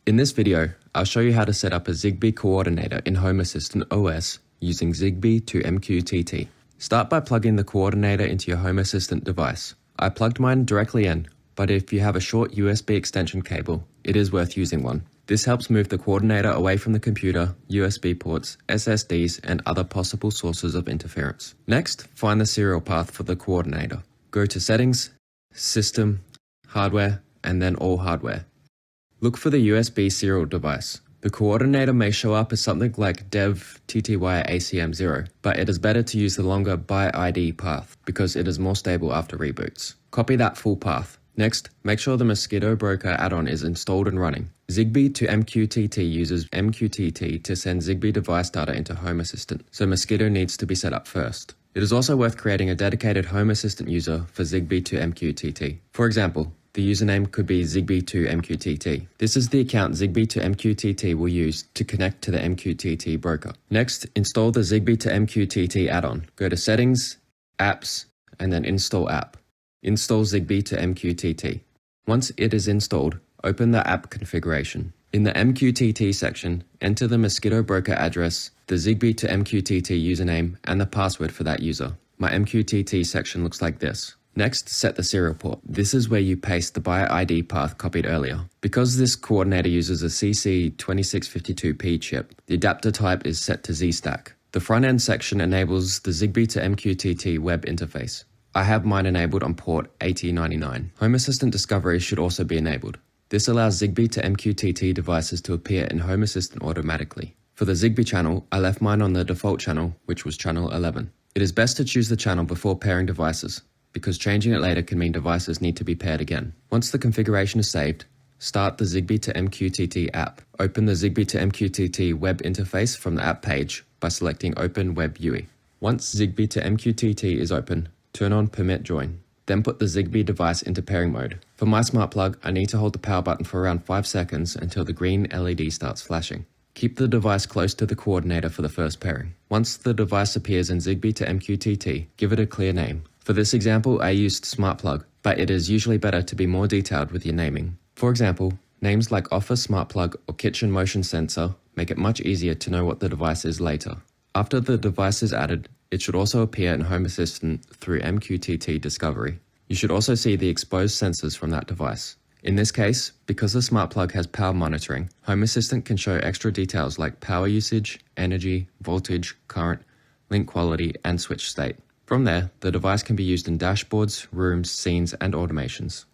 In this video, I'll show you how to set up a Zigbee coordinator in Home Assistant OS using Zigbee to MQTT. Start by plugging the coordinator into your Home Assistant device. I plugged mine directly in, but if you have a short USB extension cable, it is worth using one. This helps move the coordinator away from the computer, USB ports, SSDs, and other possible sources of interference. Next, find the serial path for the coordinator. Go to Settings, System, Hardware, and then All Hardware. Look for the USB serial device. The coordinator may show up as something like dev TTY ACM0, but it is better to use the longer ByID path because it is more stable after reboots. Copy that full path. Next, make sure the Mosquitto Broker add-on is installed and running. Zigbee to MQTT uses MQTT to send Zigbee device data into Home Assistant, so Mosquitto needs to be set up first. It is also worth creating a dedicated Home Assistant user for Zigbee to MQTT. For example, the username could be Zigbee to MQTT. This is the account Zigbee to MQTT will use to connect to the MQTT broker. Next, install the Zigbee to MQTT add-on. Go to Settings, Apps, and then Install App. Install Zigbee to MQTT. Once it is installed, open the app configuration. In the MQTT section, enter the Mosquitto broker address, the Zigbee to MQTT username, and the password for that user. My MQTT section looks like this. Next, set the serial port. This is where you paste the ByID path copied earlier. Because this coordinator uses a CC2652P chip, the adapter type is set to ZStack. The front-end section enables the Zigbee to MQTT web interface. I have mine enabled on port 8099. Home Assistant Discovery should also be enabled. This allows Zigbee to MQTT devices to appear in Home Assistant automatically. For the Zigbee channel, I left mine on the default channel, which was channel 11. It is best to choose the channel before pairing devices, because changing it later can mean devices need to be paired again. Once the configuration is saved, start the Zigbee to MQTT app. Open the Zigbee to MQTT web interface from the app page by selecting Open Web UI. Once Zigbee to MQTT is open, turn on Permit Join. Then put the Zigbee device into pairing mode. For my smart plug, I need to hold the power button for around 5 seconds until the green LED starts flashing. Keep the device close to the coordinator for the first pairing. Once the device appears in Zigbee to MQTT, give it a clear name. For this example, I used Smart Plug, but it is usually better to be more detailed with your naming. For example, names like Office Smart Plug or Kitchen Motion Sensor make it much easier to know what the device is later. After the device is added, it should also appear in Home Assistant through MQTT Discovery. You should also see the exposed sensors from that device. In this case, because the Smart Plug has power monitoring, Home Assistant can show extra details like power usage, energy, voltage, current, link quality, and switch state. From there, the device can be used in dashboards, rooms, scenes, and automations.